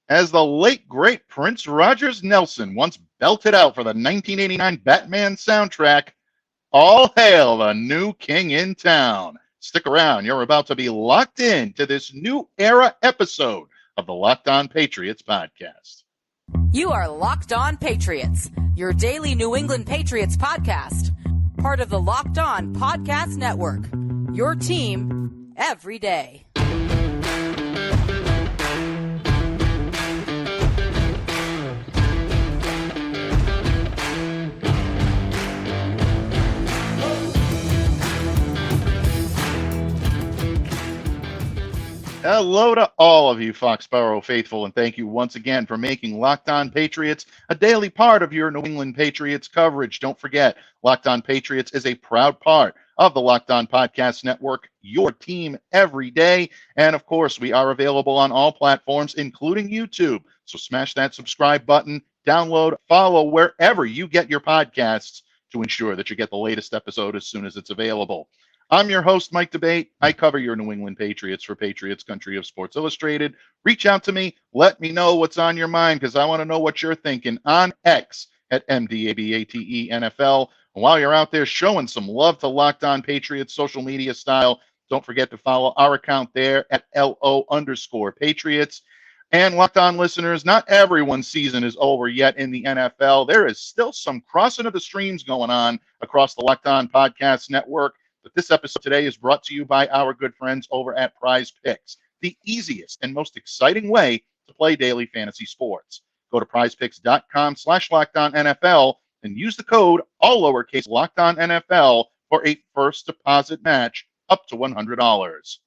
As the late, great Prince Rogers Nelson once belted out for the 1989 Batman soundtrack, all hail the new king in town. Stick around. You're about to be locked in to this new era episode of the Locked On Patriots podcast. You are Locked On Patriots, your daily New England Patriots podcast. Part of the Locked On Podcast Network, your team every day. Hello to all of you Foxborough faithful, and thank you once again for making Locked On Patriots a daily part of your New England Patriots coverage. Don't forget, Locked On Patriots is a proud part of the Locked On Podcast Network, your team every day. And of course, we are available on all platforms, including YouTube. So smash that subscribe button, download, follow wherever you get your podcasts to ensure that you get the latest episode as soon as it's available. I'm your host, Mike Debate. I cover your New England Patriots for Patriots Country of Sports Illustrated. Reach out to me. Let me know what's on your mind because I want to know what you're thinking on X at MDABATENFL. And while you're out there showing some love to Locked On Patriots social media style, don't forget to follow our account there at LO_Patriots. And Locked On listeners, not everyone's season is over yet in the NFL. There is still some crossing of the streams going on across the Locked On Podcast Network. But this episode today is brought to you by our good friends over at Prize Picks, the easiest and most exciting way to play daily fantasy sports. Go to prizepicks.com/LockedOnNFL and use the code, all lowercase, LockedOnNFL for a first deposit match up to $100.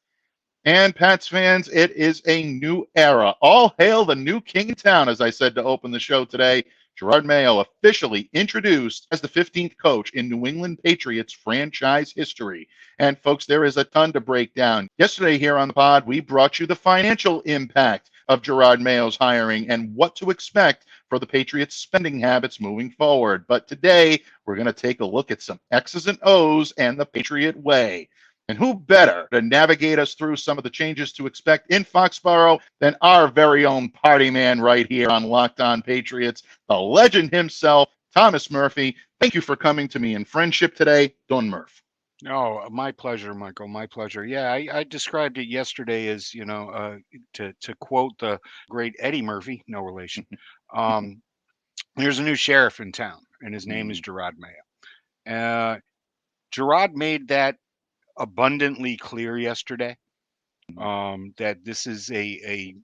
And Pats fans, it is a new era. All hail the new king in town, as I said to open the show today. Jerod Mayo officially introduced as the 15th coach in New England Patriots franchise history. And folks, there is a ton to break down. Yesterday here on the pod, we brought you the financial impact of Jerod Mayo's hiring and what to expect for the Patriots spending habits moving forward. But today, we're going to take a look at some X's and O's and the Patriot Way. And who better to navigate us through some of the changes to expect in Foxborough than our very own party man right here on Locked On Patriots, the legend himself, Thomas Murphy. Thank you for coming to me in friendship today, Don Murph. Oh, my pleasure, Michael. My pleasure. Yeah, I described it yesterday as, to quote the great Eddie Murphy, no relation. There's a new sheriff in town, and his name is Jerod Mayo. Jerod made that abundantly clear yesterday, that this is a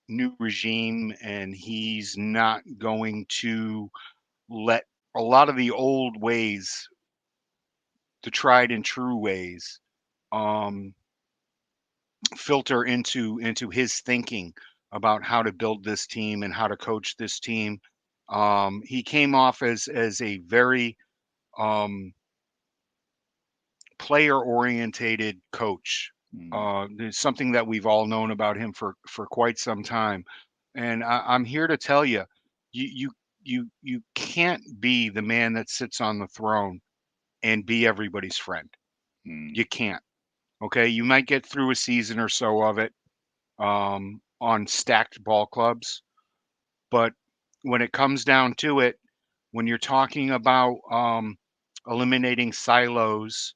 new regime, and he's not going to let a lot of the old ways, the tried and true ways, filter into his thinking about how to build this team and how to coach this team. He came off as a very player-orientated coach. There's something that we've all known about him for quite some time, and I'm here to tell you, you can't be the man that sits on the throne and be everybody's friend. You can't. Okay, you might get through a season or so of it on stacked ball clubs, but when it comes down to it, when you're talking about eliminating silos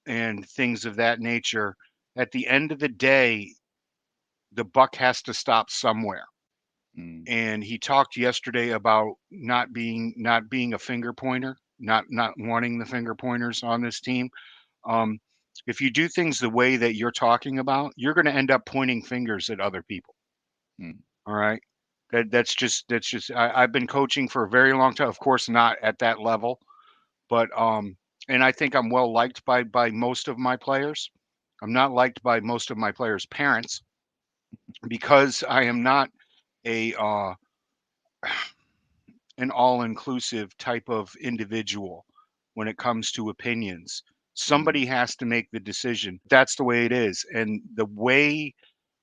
and things of that nature, at the end of the day, the buck has to stop somewhere. And he talked yesterday about not being a finger pointer, not wanting the finger pointers on this team. If you do things the way that you're talking about, you're going to end up pointing fingers at other people. All right. That's just I've been coaching for a very long time. Of course, not at that level, but and I think I'm well liked by most of my players. I'm not liked by most of my players' parents because I am not an all-inclusive type of individual when it comes to opinions. Somebody has to make the decision. That's the way it is. And the way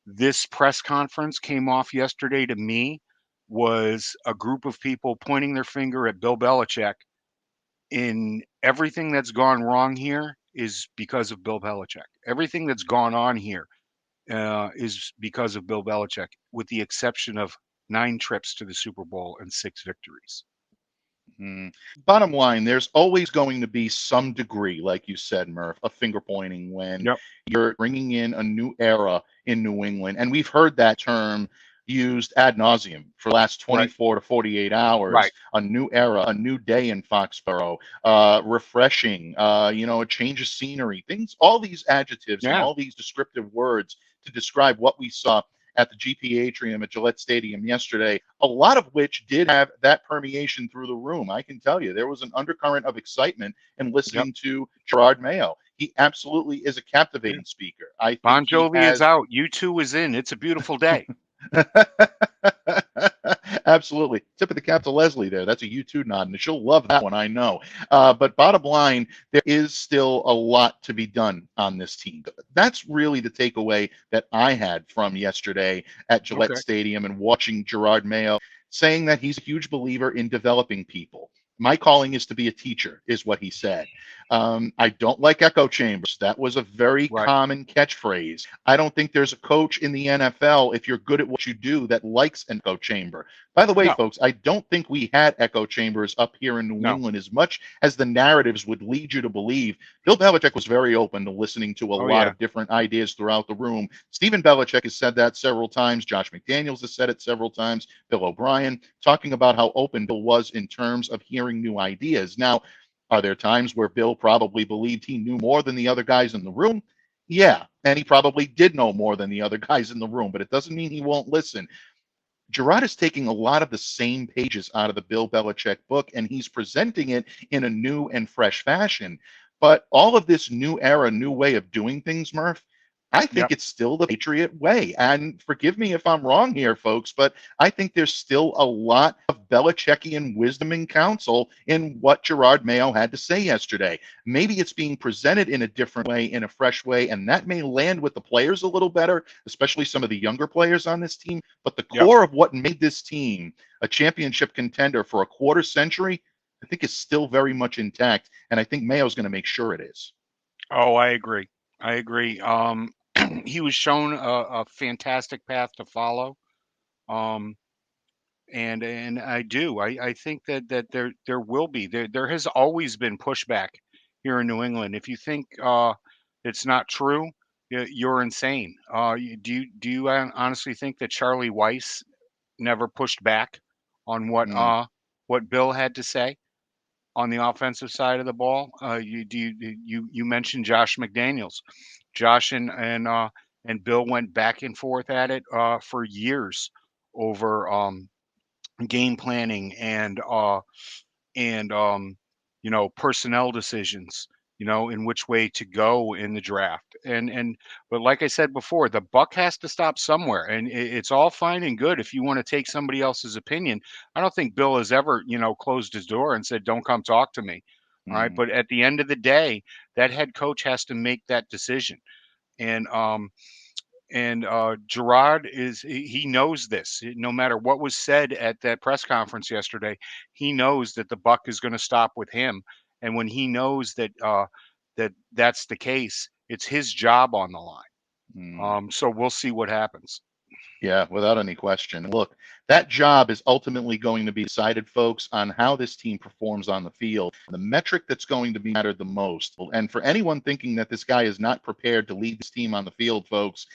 this press conference came off yesterday to me was a group of people pointing their finger at Bill Belichick. In everything that's gone wrong here is because of Bill Belichick. Everything that's gone on here is because of Bill Belichick, with the exception of 9 trips to the Super Bowl and 6 victories. Bottom line, there's always going to be some degree, like you said, Murph, of finger pointing when Yep. you're bringing in a new era in New England. And we've heard that term used ad nauseum for the last 24 to 48 hours. Right. A new era, a new day in Foxborough, refreshing, a change of scenery, things, all these adjectives and Yeah. all these descriptive words to describe what we saw at the GP Atrium at Gillette Stadium yesterday, a lot of which did have that permeation through the room. I can tell you there was an undercurrent of excitement in listening to Jerod Mayo. He absolutely is a captivating speaker. I think Bon he Jovi has... is out. U2 is in. It's a beautiful day. Absolutely. Tip of the cap to Leslie there. That's a U2 nod, and she'll love that one, I know. But bottom line, there is still a lot to be done on this team. That's really the takeaway that I had from yesterday at Gillette Stadium and watching Jerod Mayo saying that he's a huge believer in developing people. My calling is to be a teacher, is what he said. I don't like echo chambers. That was a very common catchphrase. I don't think there's a coach in the NFL, if you're good at what you do, that likes an echo chamber. By the way, folks, I don't think we had echo chambers up here in New England as much as the narratives would lead you to believe. Bill Belichick was very open to listening to a lot of different ideas throughout the room. Stephen Belichick has said that several times. Josh McDaniels has said it several times. Bill O'Brien, talking about how open Bill was in terms of hearing new ideas. Now, are there times where Bill probably believed he knew more than the other guys in the room? Yeah, and he probably did know more than the other guys in the room, but it doesn't mean he won't listen. Jerod is taking a lot of the same pages out of the Bill Belichick book, and he's presenting it in a new and fresh fashion. But all of this new era, new way of doing things, Murph, I think it's still the Patriot way. And forgive me if I'm wrong here, folks, but I think there's still a lot of Belichickian wisdom and counsel in what Jerod Mayo had to say yesterday. Maybe it's being presented in a different way, in a fresh way, and that may land with the players a little better, especially some of the younger players on this team. But the core of what made this team a championship contender for a quarter century, I think is still very much intact. And I think Mayo's going to make sure it is. Oh, I agree. I agree. He was shown a fantastic path to follow. And I do. I think that there will be. There has always been pushback here in New England. If you think it's not true, you're insane. Do you honestly think that Charlie Weiss never pushed back on what Bill had to say on the offensive side of the ball? You mentioned Josh McDaniels. Josh and Bill went back and forth at it for years over game planning and personnel decisions, in which way to go in the draft. But like I said before, the buck has to stop somewhere, and it's all fine and good if you want to take somebody else's opinion. I don't think Bill has ever, closed his door and said, "Don't come talk to me." All right. But at the end of the day, that head coach has to make that decision. And Jerod he knows this. No matter what was said at that press conference yesterday, he knows that the buck is going to stop with him. And when he knows that that's the case, it's his job on the line. So we'll see what happens. Yeah, without any question. Look, that job is ultimately going to be decided, folks, on how this team performs on the field. The metric that's going to be mattered the most. And for anyone thinking that this guy is not prepared to lead this team on the field, folks,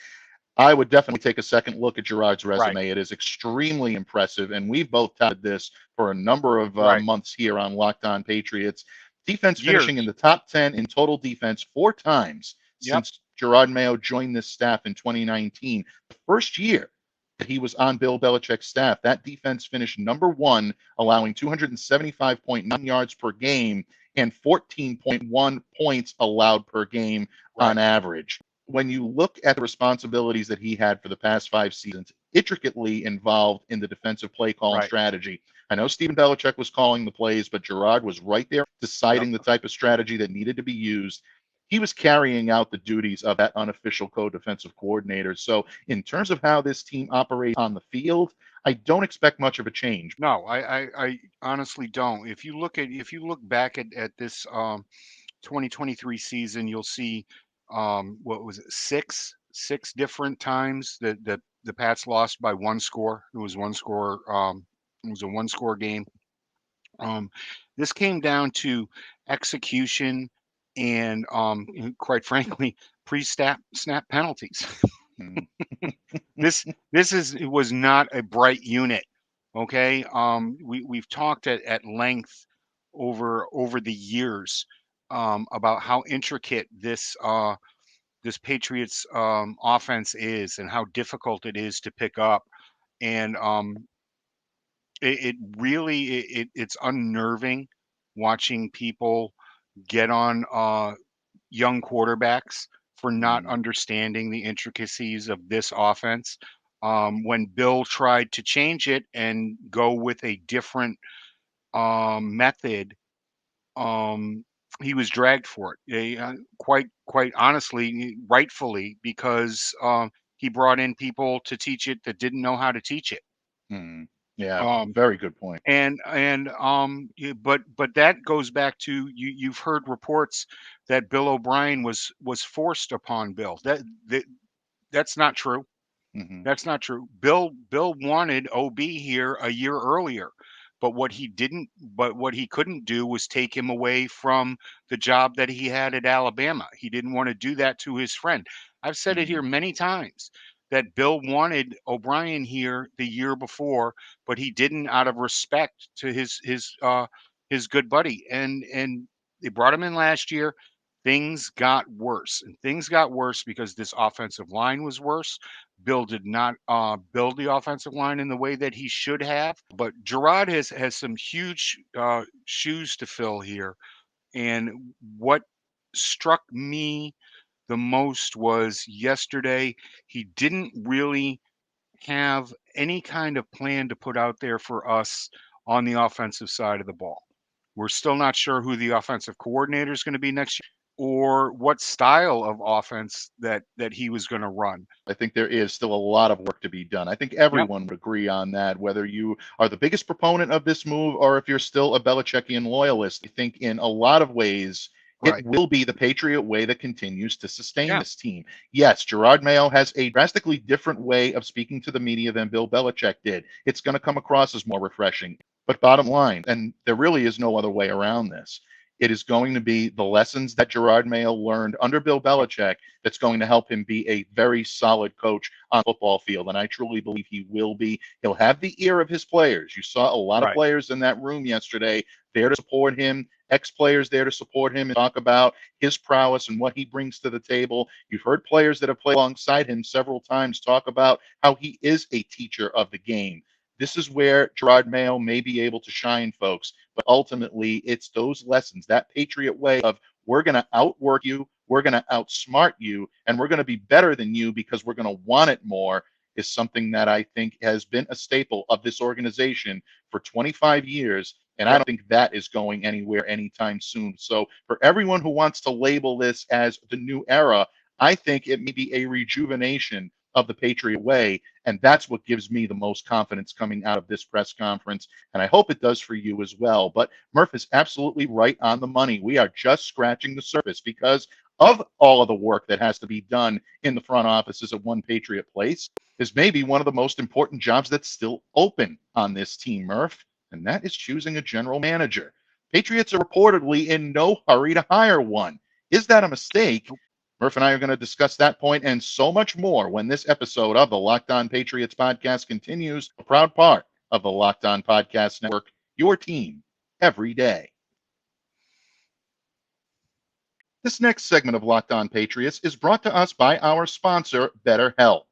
I would definitely take a second look at Jerod's resume. It is extremely impressive, and we've both touted this for a number of months here on Locked On Patriots. Defense finishing in the top 10 in total defense 4 times since Jerod Mayo joined this staff in 2019. The first year that he was on Bill Belichick's staff, that defense finished number 1, allowing 275.9 yards per game and 14.1 points allowed per game on average. When you look at the responsibilities that he had for the past 5 seasons, intricately involved in the defensive play call and strategy. I know Stephen Belichick was calling the plays, but Jerod was right there deciding the type of strategy that needed to be used. He was carrying out the duties of that unofficial co-defensive coordinator. So in terms of how this team operates on the field, I don't expect much of a change. No, I honestly don't. If you look back at this 2023 season, you'll see what was it, six different times that the Pats lost by 1 score. It was 1 score. It was a 1-score game. This came down to execution and, quite frankly, pre-snap penalties. Mm. It was not a bright unit. Okay. We've talked at length over the years about how intricate this Patriots offense is and how difficult it is to pick up. And it really it's unnerving watching people get on young quarterbacks for not Mm. understanding the intricacies of this offense. When Bill tried to change it and go with a different method, um, he was dragged for it. Quite honestly, rightfully, because he brought in people to teach it that didn't know how to teach it. Mm. Yeah, Um, very good point. but that goes back to you've heard reports that Bill O'Brien was forced upon Bill. That's not true. Hmm. That's not true. Bill wanted OB here a year earlier, but what he couldn't do was take him away from the job that he had at Alabama. He didn't want to do that to his friend. I've said it Hmm. here many times that Bill wanted O'Brien here the year before, but he didn't out of respect to his good buddy. And they brought him in last year. Things got worse, and things got worse because this offensive line was worse. Bill did not build the offensive line in the way that he should have. But Jerod has some huge shoes to fill here. And what struck me the most was yesterday, he didn't really have any kind of plan to put out there for us on the offensive side of the ball. We're still not sure who the offensive coordinator is going to be next year or what style of offense that he was going to run. I think there is still a lot of work to be done. I think Yep. everyone would agree on that, whether you are the biggest proponent of this move or if you're still a Belichickian loyalist. I think in a lot of ways, it Right. will be the Patriot way that continues to sustain Yeah. this team. Yes, Jerod Mayo has a drastically different way of speaking to the media than Bill Belichick did. It's going to come across as more refreshing. But bottom line, and there really is no other way around this, it is going to be the lessons that Jerod Mayo learned under Bill Belichick that's going to help him be a very solid coach on the football field. And I truly believe he will be. He'll have the ear of his players. You saw a lot of Right. players in that room yesterday there to support him, ex-players there to support him and talk about his prowess and what he brings to the table. You've heard players that have played alongside him several times talk about how he is a teacher of the game. This is where Jerod Mayo may be able to shine, folks. But ultimately, it's those lessons, that Patriot way of we're going to outwork you, we're going to outsmart you, and we're going to be better than you because we're going to want it more, is something that I think has been a staple of this organization for 25 years. And I don't think that is going anywhere anytime soon. So for everyone who wants to label this as the new era, I think it may be a rejuvenation of the Patriot way. And that's what gives me the most confidence coming out of this press conference. And I hope it does for you as well. But Murph is absolutely right on the money. We are just scratching the surface because of all of the work that has to be done in the front offices of One Patriot Place is maybe one of the most important jobs that's still open on this team, Murph, and that is choosing a general manager. Patriots are reportedly in no hurry to hire one. Is that a mistake? Murph and I are going to discuss that point and so much more when this episode of the Locked On Patriots podcast continues, a proud part of the Locked On Podcast Network, your team every day. This next segment of Locked On Patriots is brought to us by our sponsor, BetterHelp.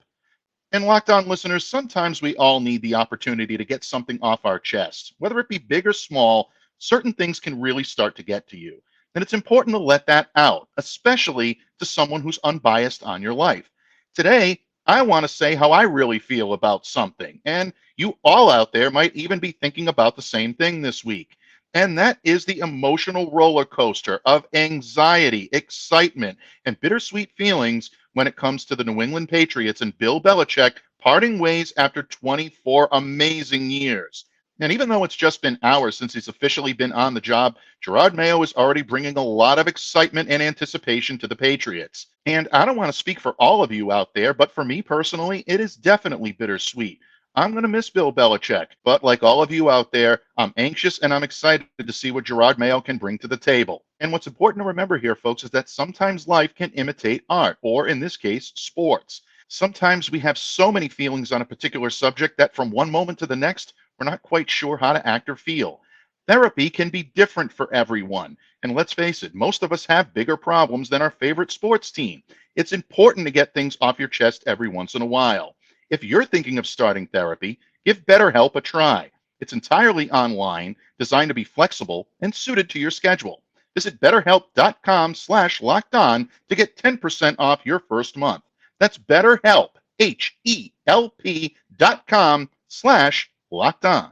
And Locked On listeners, sometimes we all need the opportunity to get something off our chest. Whether it be big or small, certain things can really start to get to you. And it's important to let that out, especially to someone who's unbiased on your life. Today, I want to say how I really feel about something. And you all out there might even be thinking about the same thing this week. And that is the emotional roller coaster of anxiety, excitement, and bittersweet feelings when it comes to the New England Patriots and Bill Belichick parting ways after 24 amazing years. And even though it's just been hours since he's officially been on the job, Jerod Mayo is already bringing a lot of excitement and anticipation to the Patriots. And I don't want to speak for all of you out there, but for me personally, it is definitely bittersweet. I'm going to miss Bill Belichick, but like all of you out there, I'm anxious and I'm excited to see what Jerod Mayo can bring to the table. And what's important to remember here, folks, is that sometimes life can imitate art, or in this case, sports. Sometimes we have so many feelings on a particular subject that from one moment to the next, we're not quite sure how to act or feel. Therapy can be different for everyone. And let's face it, most of us have bigger problems than our favorite sports team. It's important to get things off your chest every once in a while. If you're thinking of starting therapy, give BetterHelp a try. It's entirely online, designed to be flexible and suited to your schedule. Visit betterhelp.com/lockedon to get 10% off your first month. That's BetterHelp, HELP.com/lockedon.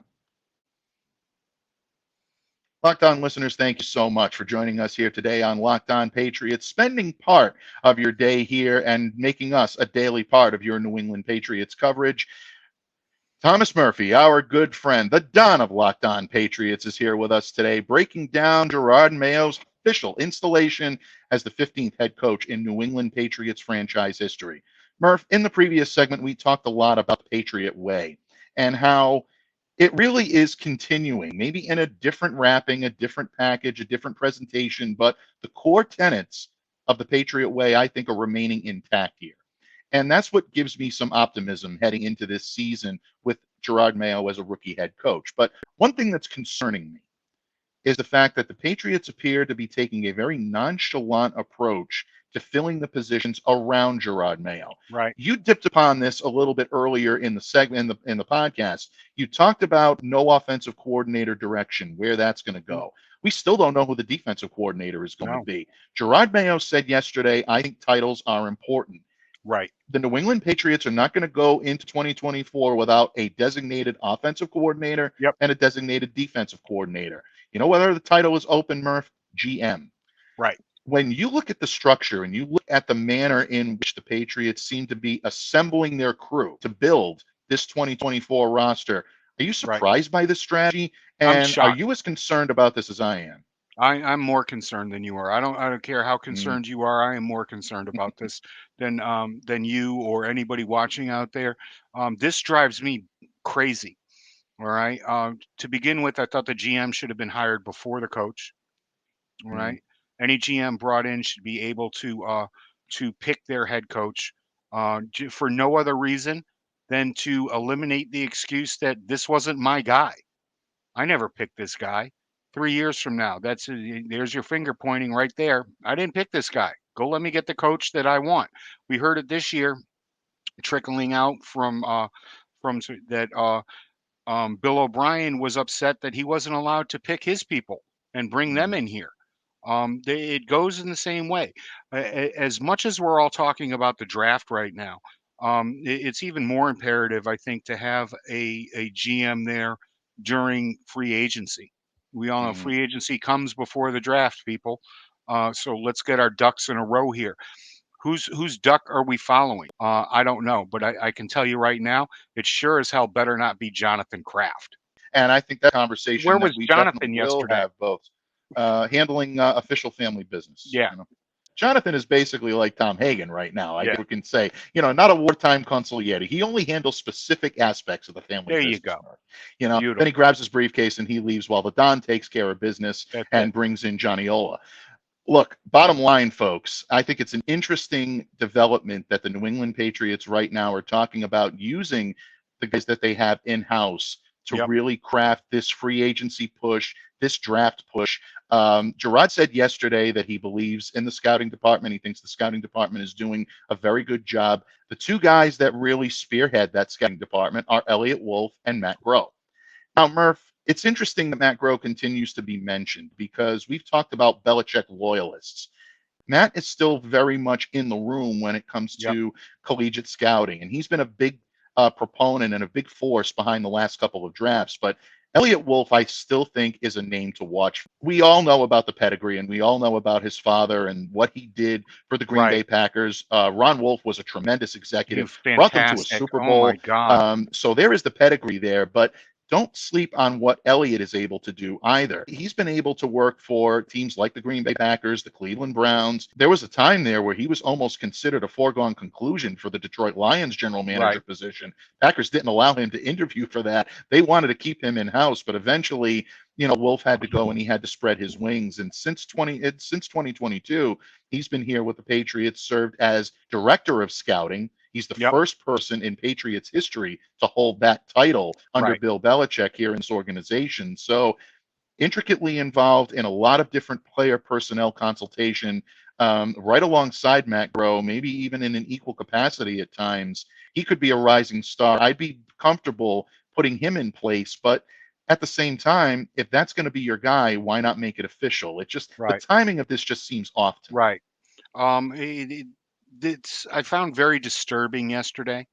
Locked On listeners, thank you so much for joining us here today on Locked On Patriots, spending part of your day here and making us a daily part of your New England Patriots coverage. Thomas Murphy, our good friend, the Don of Locked On Patriots, is here with us today, breaking down Jerod Mayo's official installation as the 15th head coach in New England Patriots franchise history. Murph, in the previous segment, we talked a lot about the Patriot Way and how it really is continuing, maybe in a different wrapping, a different package, a different presentation, but the core tenets of the Patriot Way, I think, are remaining intact here. And that's what gives me some optimism heading into this season with Jerod Mayo as a rookie head coach. But one thing that's concerning me is the fact that the Patriots appear to be taking a very nonchalant approach to filling the positions around Jerod Mayo. Right. You dipped upon this a little bit earlier in the segment in the podcast. You talked about no offensive coordinator direction, where that's going to go. We still don't know who the defensive coordinator is going to be. Jerod Mayo said yesterday, I think titles are important. Right. The New England Patriots are not going to go into 2024 without a designated offensive coordinator and a designated defensive coordinator. You know whether the title is open, Murph? GM. Right. When you look at the structure and you look at the manner in which the Patriots seem to be assembling their crew to build this 2024 roster, are you surprised by this strategy? And are you as concerned about this as I am? I'm more concerned than you are. I don't care how concerned you are. I am more concerned about this than you or anybody watching out there. This drives me crazy. All right. To begin with, I thought the GM should have been hired before the coach. All right. Any GM brought in should be able to pick their head coach for no other reason than to eliminate the excuse that this wasn't my guy. I never picked this guy. 3 years from now, there's your finger pointing right there. I didn't pick this guy. Go let me get the coach that I want. We heard it this year, trickling out from that. Bill O'Brien was upset that he wasn't allowed to pick his people and bring them in here. It goes in the same way. As much as we're all talking about the draft right now, it's even more imperative, I think, to have a GM there during free agency. We all know free agency comes before the draft, people. So let's get our ducks in a row here. Whose duck are we following? I don't know, but I can tell you right now, it sure as hell better not be Jonathan Kraft. And I think that conversation Where was Jonathan yesterday? Will have both handling official family business. Yeah. You know? Jonathan is basically like Tom Hagen right now. I can say, not a wartime consigliere. He only handles specific aspects of the family there business. You go. Then he grabs his briefcase and he leaves while the Don takes care of business and brings in Johnny Ola. Look, bottom line, folks, I think it's an interesting development that the New England Patriots right now are talking about using the guys that they have in-house to really craft this free agency push, this draft push. Jerod said yesterday that he believes in the scouting department. He thinks the scouting department is doing a very good job. The two guys that really spearhead that scouting department are Elliott Wolf and Matt Groh. Now, Murph, it's interesting that Matt Groh continues to be mentioned because we've talked about Belichick loyalists. Matt is still very much in the room when it comes to collegiate scouting, and he's been a big proponent and a big force behind the last couple of drafts. But Elliott Wolf, I still think, is a name to watch. We all know about the pedigree, and we all know about his father and what he did for the Green Bay Packers. Ron Wolf was a tremendous executive, brought them to a Super Bowl. Oh my God. So there is the pedigree there. But don't sleep on what Elliott is able to do either. He's been able to work for teams like the Green Bay Packers, the Cleveland Browns. There was a time there where he was almost considered a foregone conclusion for the Detroit Lions general manager position. Packers didn't allow him to interview for that. They wanted to keep him in-house, but eventually, Wolf had to go and he had to spread his wings. And since 2022, he's been here with the Patriots, served as director of scouting. He's the first person in Patriots history to hold that title under Bill Belichick here in this organization. So intricately involved in a lot of different player personnel consultation, right alongside Matt Groh, maybe even in an equal capacity at times. He could be a rising star. I'd be comfortable putting him in place, but at the same time, if that's going to be your guy, why not make it official? It just, the timing of this just seems off to me. I found very disturbing yesterday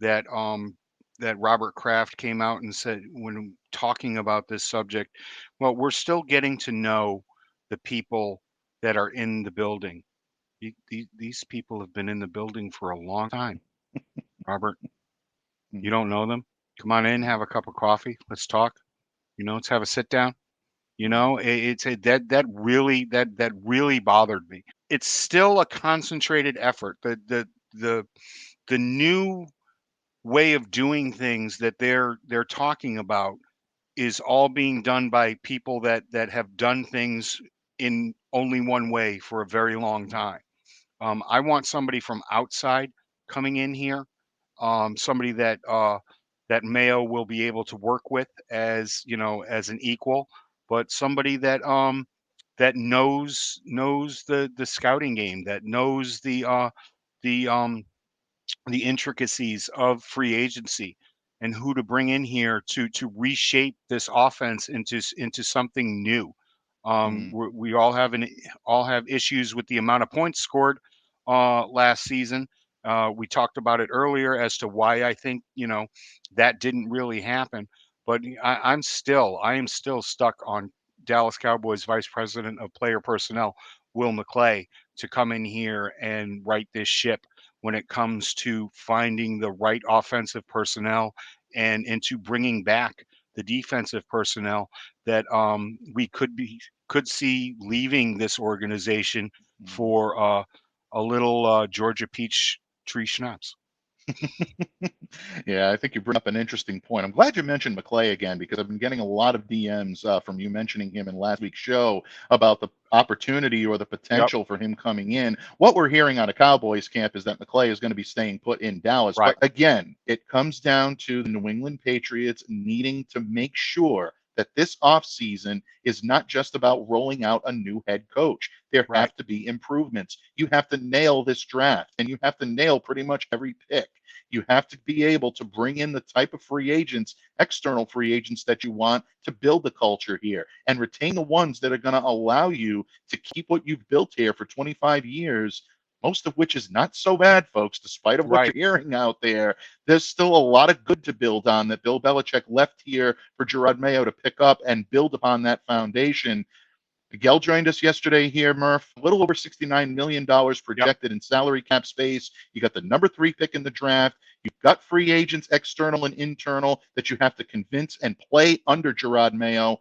that that Robert Kraft came out and said, when talking about this subject, well, we're still getting to know the people that are in the building. These people have been in the building for a long time. Robert, you don't know them? Come on in, have a cup of coffee. Let's talk. Let's have a sit down. That really bothered me. It's still a concentrated effort. The new way of doing things that they're talking about is all being done by people that have done things in only one way for a very long time. I want somebody from outside coming in here, somebody that Mayo will be able to work with as an equal, but somebody that that knows the scouting game, that knows the intricacies of free agency and who to bring in here to reshape this offense into something new. We all have issues with the amount of points scored last season. We talked about it earlier as to why I think that didn't really happen. But I am still stuck on Dallas Cowboys Vice President of Player Personnel, Will McClay, to come in here and right this ship when it comes to finding the right offensive personnel and into bringing back the defensive personnel that we could see leaving this organization for a little Georgia peach tree schnapps. Yeah, I think you bring up an interesting point. I'm glad you mentioned McClay again, because I've been getting a lot of DMs from you mentioning him in last week's show about the opportunity or the potential for him coming in. What we're hearing out of Cowboys camp is that McClay is going to be staying put in Dallas. But again, it comes down to the New England Patriots needing to make sure that this offseason is not just about rolling out a new head coach. There have to be improvements. You have to nail this draft, and you have to nail pretty much every pick. You have to be able to bring in the type of free agents, external free agents that you want to build the culture here, and retain the ones that are going to allow you to keep what you've built here for 25 years, most of which is not so bad, folks, despite of what you're hearing out there. There's still a lot of good to build on that Bill Belichick left here for Jerod Mayo to pick up and build upon that foundation. Miguel joined us yesterday here, Murph. A little over $69 million projected in salary cap space. You got the number 3 pick in the draft. You've got free agents, external and internal, that you have to convince and play under Jerod Mayo.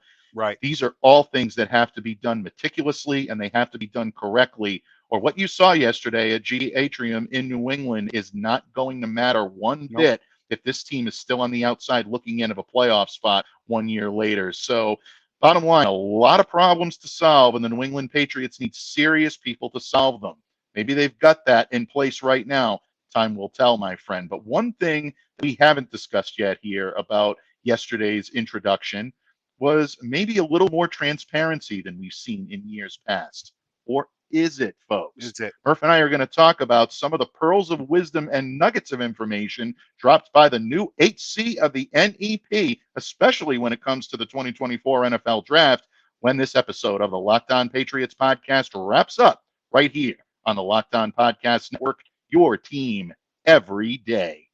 These are all things that have to be done meticulously, and they have to be done correctly, or what you saw yesterday at GE Atrium in New England is not going to matter one bit if this team is still on the outside looking in of a playoff spot 1 year later. So bottom line, a lot of problems to solve, and the New England Patriots need serious people to solve them. Maybe they've got that in place right now. Time will tell, my friend. But one thing we haven't discussed yet here about yesterday's introduction was maybe a little more transparency than we've seen in years past. Or is it, folks? Is it? Murph and I are going to talk about some of the pearls of wisdom and nuggets of information dropped by the new HC of the NEP, especially when it comes to the 2024 NFL Draft, when this episode of the Locked On Patriots podcast wraps up right here on the Locked On Podcast Network, your team every day.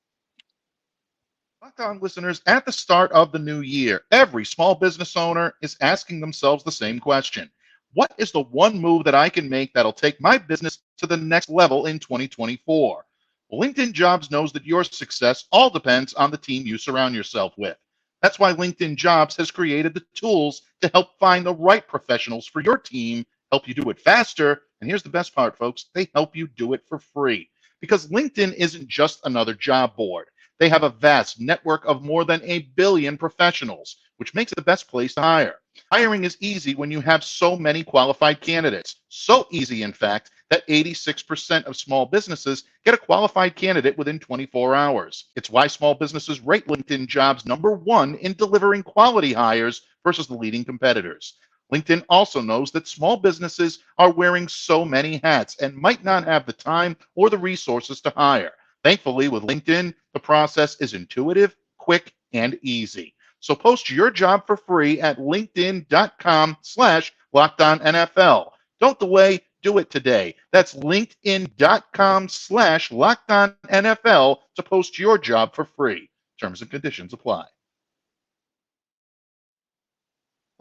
Locked On listeners, at the start of the new year, every small business owner is asking themselves the same question. What is the one move that I can make that'll take my business to the next level in 2024? Well, LinkedIn Jobs knows that your success all depends on the team you surround yourself with. That's why LinkedIn Jobs has created the tools to help find the right professionals for your team, help you do it faster. And here's the best part, folks, they help you do it for free. Because LinkedIn isn't just another job board. They have a vast network of more than 1 billion professionals, which makes it the best place to hire. Hiring is easy when you have so many qualified candidates. So easy, in fact, that 86% of small businesses get a qualified candidate within 24 hours. It's why small businesses rate LinkedIn Jobs #1 in delivering quality hires versus the leading competitors. LinkedIn also knows that small businesses are wearing so many hats and might not have the time or the resources to hire. Thankfully, with LinkedIn, the process is intuitive, quick, and easy. So post your job for free at linkedin.com/LockedOnNFL. Don't delay, do it today. That's linkedin.com/LockedOnNFL to post your job for free. Terms and conditions apply.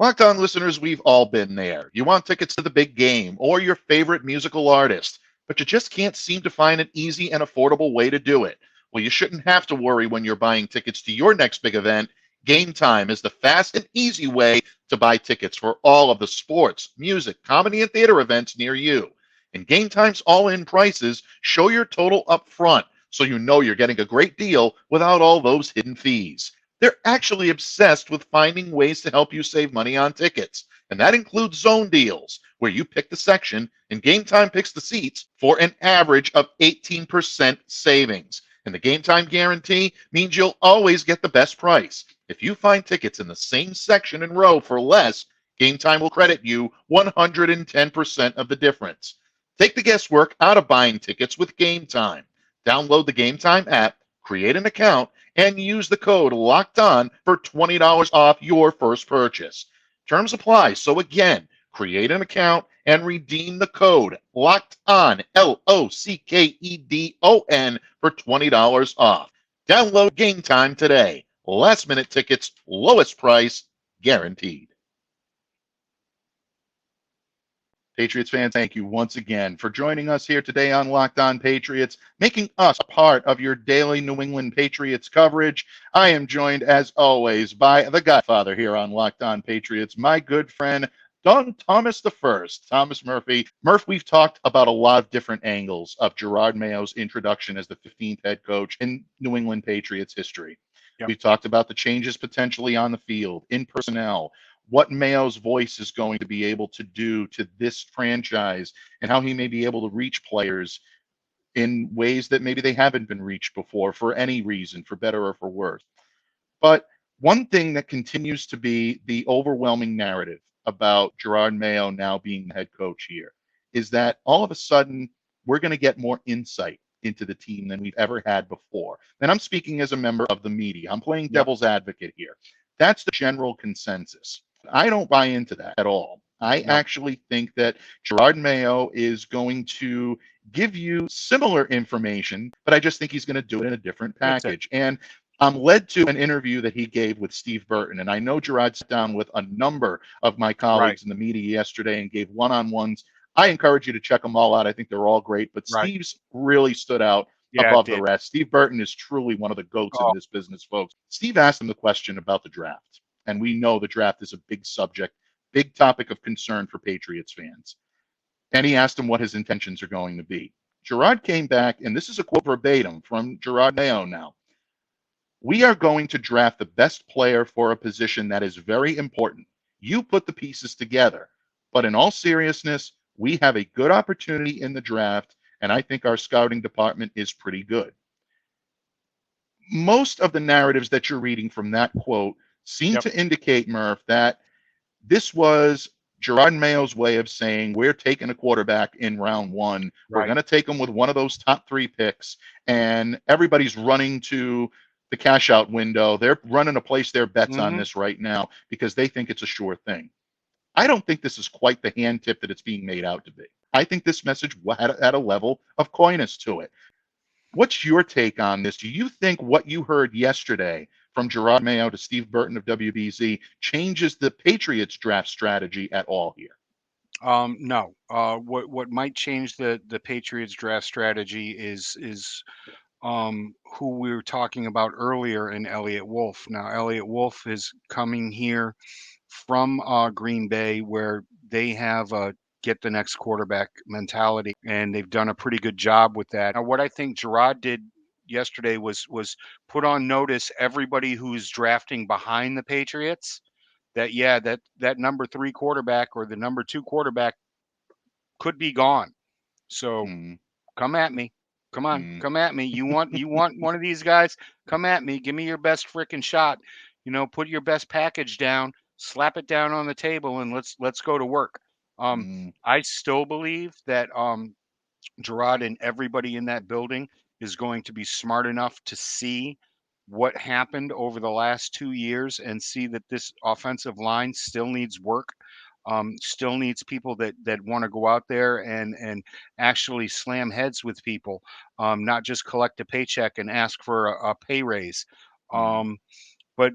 Locked On listeners, we've all been there. You want tickets to the big game or your favorite musical artist, but you just can't seem to find an easy and affordable way to do it. Well, you shouldn't have to worry when you're buying tickets to your next big event. Game Time is the fast and easy way to buy tickets for all of the sports, music, comedy, and theater events near you. And Game Time's all-in prices show your total up front, so you know you're getting a great deal without all those hidden fees. They're actually obsessed with finding ways to help you save money on tickets. And that includes zone deals, where you pick the section and Game Time picks the seats for an average of 18% savings. And the Game Time guarantee means you'll always get the best price. If you find tickets in the same section and row for less, Game Time will credit you 110% of the difference. Take the guesswork out of buying tickets with Game Time. Download the Game Time app, create an account, and use the code Locked On for $20 off your first purchase. Terms apply. So again, create an account and redeem the code Locked On, LOCKEDON, for $20 off. Download Game Time today. Last minute tickets, lowest price, guaranteed. Patriots fans, thank you once again for joining us here today on Locked On Patriots, making us a part of your daily New England Patriots coverage. I am joined, as always, by the Godfather here on Locked On Patriots, my good friend, Don Thomas the First, Thomas Murphy. Murph, we've talked about a lot of different angles of Jerod Mayo's introduction as the 15th head coach in New England Patriots history. Yep. We've talked about the changes potentially on the field, in personnel, what Mayo's voice is going to be able to do to this franchise, and how he may be able to reach players in ways that maybe they haven't been reached before for any reason, for better or for worse. But one thing that continues to be the overwhelming narrative about Jerod Mayo now being the head coach here is that all of a sudden we're going to get more insight into the team than we've ever had before. And I'm speaking as a member of the media. I'm playing devil's advocate here. That's the general consensus. I don't buy into that at all. I actually think that Jerod Mayo is going to give you similar information, but I just think he's going to do it in a different package. And I'm led to an interview that he gave with Steve Burton. And I know Jerod sat down with a number of my colleagues in the media yesterday and gave one-on-ones. I encourage you to check them all out. I think they're all great, but Steve's really stood out above the rest. Steve Burton is truly one of the goats in this business, folks. Steve asked him the question about the draft. And we know the draft is a big subject, big topic of concern for Patriots fans. And he asked him what his intentions are going to be. Jerod came back, and this is a quote verbatim from Jerod Mayo now. "We are going to draft the best player for a position that is very important. You put the pieces together. But in all seriousness, we have a good opportunity in the draft, and I think our scouting department is pretty good." Most of the narratives that you're reading from that quote seem to indicate, Murph, that this was Jerod Mayo's way of saying, we're taking a quarterback in round one. We're going to take him with one of those top 3 picks, and everybody's running to the cash out window. They're running to place their bets on this right now because they think it's a sure thing. I don't think this is quite the hand tip that it's being made out to be. I think this message had a level of coyness to it. What's your take on this? Do you think what you heard yesterday from Jerod Mayo to Steve Burton of WBZ changes the Patriots draft strategy at all here? No. What might change the Patriots draft strategy is who we were talking about earlier in Elliott Wolf. Now, Elliott Wolf is coming here from Green Bay, where they have a get the next quarterback mentality, and they've done a pretty good job with that. Now, what I think Jerod did yesterday was put on notice everybody who's drafting behind the Patriots that that number 3 quarterback or the number 2 quarterback could be gone. So Mm, come at me. Come on, mm, come at me. You want one of these guys? Come at me. Give me your best freaking shot. Put your best package down, slap it down on the table, and let's go to work. mm, I still believe that Jerod and everybody in that building is going to be smart enough to see what happened over the last 2 years and see that this offensive line still needs work, still needs people that want to go out there and actually slam heads with people, not just collect a paycheck and ask for a pay raise. mm, Um, but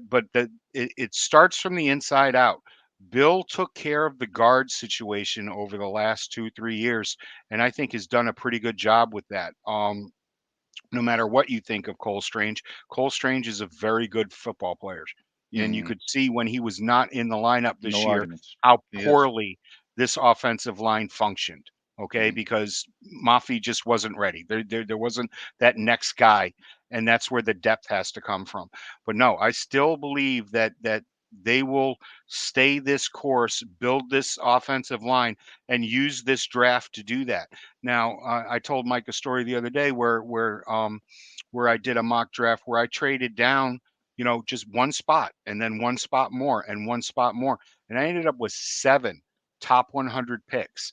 it starts from the inside out. Bill took care of the guard situation over the last 2-3 years, and I think has done a pretty good job with that. No matter what you think of Cole Strange is a very good football player. And you mm. could see when he was not in the lineup this No year arguments. how Yes. poorly this offensive line functioned. Okay, Mm, because Mafi just wasn't ready. There wasn't that next guy, and that's where the depth has to come from. But no, I still believe that they will stay this course, build this offensive line, and use this draft to do that. Now, I told Mike a story the other day where I did a mock draft where I traded down, just one spot and then one spot more and one spot more, and I ended up with 7 top 100 picks,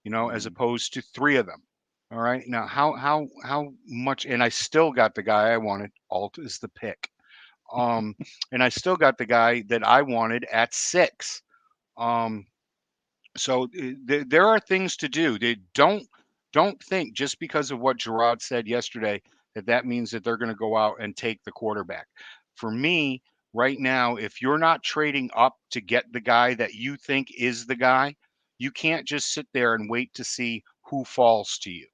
as mm. opposed to 3 of them. All right. Now, how much? And I still got the guy I wanted. Alt is the pick. Um, and I still got the guy that I wanted at 6. Um, so there are things to do. They don't think just because of what Jerod said yesterday that means that they're going to go out and take the quarterback. For me, right now, if you're not trading up to get the guy that you think is the guy, you can't just sit there and wait to see who falls to you.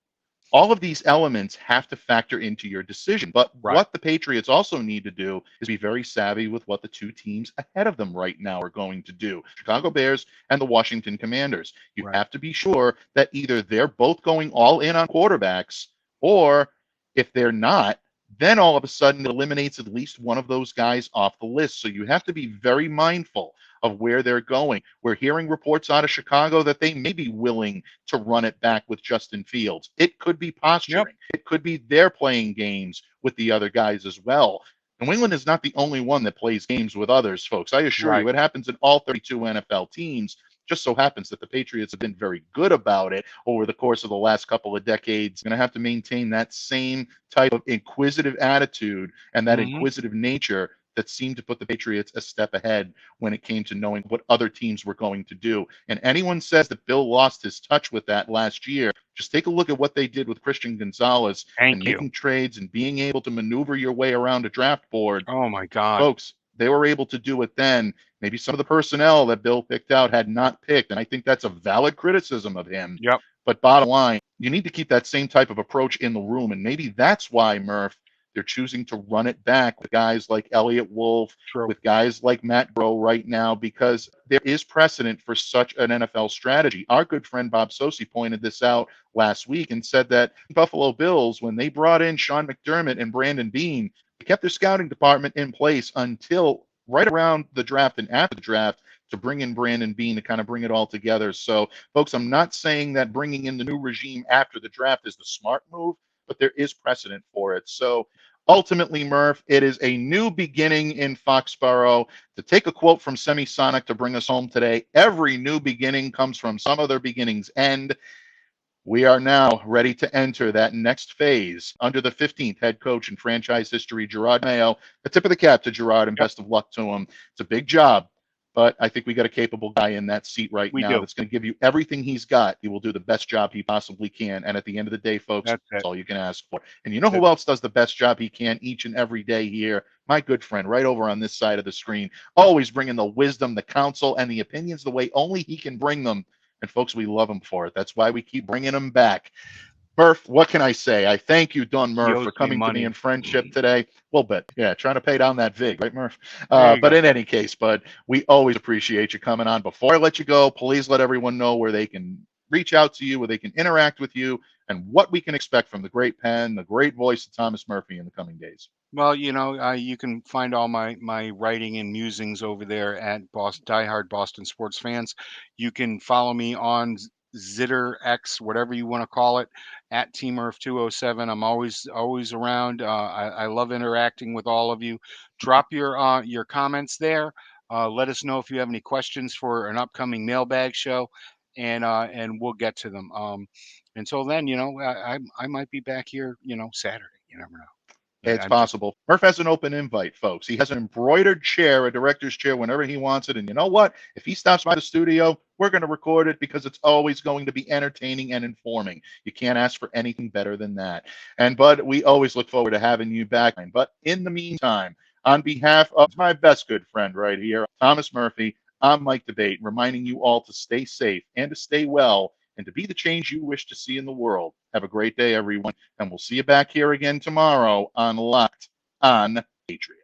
All of these elements have to factor into your decision. But Right. what the Patriots also need to do is be very savvy with what the 2 teams ahead of them right now are going to do, Chicago Bears and the Washington Commanders. You Right. have to be sure that either they're both going all in on quarterbacks, or if they're not, then all of a sudden it eliminates at least one of those guys off the list. So you have to be very mindful of where they're going. We're hearing reports out of Chicago that they may be willing to run it back with Justin Fields. It could be Yep. posturing. It could be they're playing games with the other guys as well. New England is not the only one that plays games with others, folks. I assure you, Right. it happens in all 32 NFL teams. Just so happens that the Patriots have been very good about it over the course of the last couple of decades. Going to have to maintain that same type of inquisitive attitude and that Hmm. inquisitive nature that seemed to put the Patriots a step ahead when it came to knowing what other teams were going to do. And anyone says that Bill lost his touch with that last year, just take a look at what they did with Christian Gonzalez and Thank you. making trades and being able to maneuver your way around a draft board. Oh my God. Folks, they were able to do it then. Maybe some of the personnel that Bill picked out had not picked. And I think that's a valid criticism of him. Yep. But bottom line, you need to keep that same type of approach in the room. And maybe that's why, Murph, they're choosing to run it back with guys like Elliott Wolf, True. with guys like Matt Groh right now, because there is precedent for such an NFL strategy. Our good friend Bob Sosi pointed this out last week and said that Buffalo Bills, when they brought in Sean McDermott and Brandon Beane, they kept their scouting department in place until right around the draft and after the draft to bring in Brandon Beane to kind of bring it all together. So, folks, I'm not saying that bringing in the new regime after the draft is the smart move, but there is precedent for it. So, ultimately, Murph, it is a new beginning in Foxborough. To take a quote from Semisonic to bring us home today, every new beginning comes from some other beginning's end. We are now ready to enter that next phase under the 15th head coach in franchise history, Jerod Mayo. A tip of the cap to Jerod and Yep. best of luck to him. It's a big job, but I think we got a capable guy in that seat right We now do. that's going to give you everything he's got. He will do the best job he possibly can. And at the end of the day, folks, That's that's it. all you can ask for. And you know That's who else does the best job he can each and every day here? My good friend right over on this side of the screen, always bringing the wisdom, the counsel, and the opinions the way only he can bring them. And folks, we love him for it. That's why we keep bringing him back. Murph, what can I say? I thank you, Don Murph, owes for me coming to me money. in friendship today. A little bit. Yeah, trying to pay down that VIG, right, Murph? There you But go. in any case, we always appreciate you coming on. Before I let you go, please let everyone know where they can reach out to you, where they can interact with you, and what we can expect from the great pen, the great voice of Thomas Murphy in the coming days. Well, you can find all my writing and musings over there at Diehard Boston Sports Fans. You can follow me on Zitter X, whatever you want to call it, at TMurph207. I'm always around. I love interacting with all of you. Drop your comments there. Let us know if you have any questions for an upcoming mailbag show, and we'll get to them. Until then, I might be back here, Saturday. You never know. It's I'm just possible. Murph has an open invite, folks. He has an embroidered chair, a director's chair, whenever he wants it. And you know what? If he stops by the studio, we're going to record it because it's always going to be entertaining and informing. You can't ask for anything better than that. And, Bud, we always look forward to having you back. But in the meantime, on behalf of my best good friend right here, Thomas Murphy, I'm Mike Debate, reminding you all to stay safe and to stay well and to be the change you wish to see in the world. Have a great day, everyone, and we'll see you back here again tomorrow on Locked On Patriots.